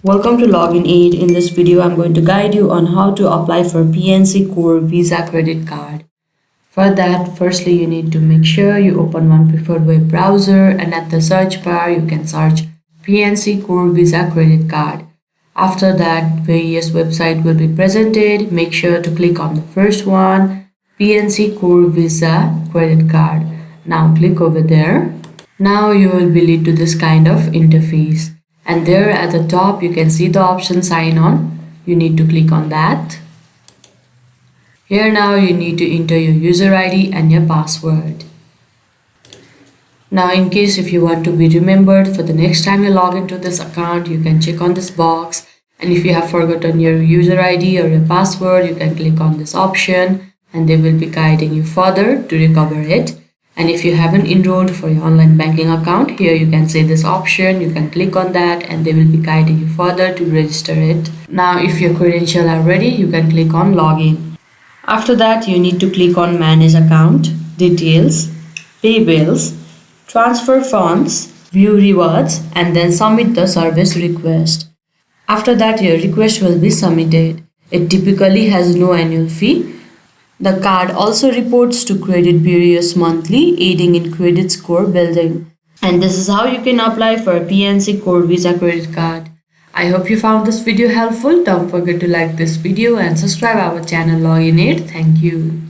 Welcome to Login Aid. In this video, I'm going to guide you on how to apply for PNC Core Visa credit card. For that, firstly, you need to make sure you open one preferred web browser, and at the search bar, you can search PNC Core Visa credit card. After that, various websites will be presented. Make sure to click on the first one, PNC Core Visa credit card. Now click over there. Now you will be led to this kind of interface. And there at the top you can see the option sign on. You need to click on that. Here now you need to enter your user ID and your password. Now in case if you want to be remembered for the next time you log into this account, you can check on this box, and if you have forgotten your user ID or your password, you can click on this option and they will be guiding you further to recover it. And if you haven't enrolled for your online banking account, here you can see this option. You can click on that and they will be guiding you further to register it. Now if your credentials are ready, you can click on login. After that, you need to click on manage account, details, pay bills, transfer funds, view rewards, and then submit the service request. After that, your request will be submitted. It typically has no annual fee. The card also reports to credit bureaus monthly, aiding in credit score building. And this is how you can apply for a PNC Core Visa credit card. I hope you found this video helpful. Don't forget to like this video and subscribe our channel Login Aid. Thank you.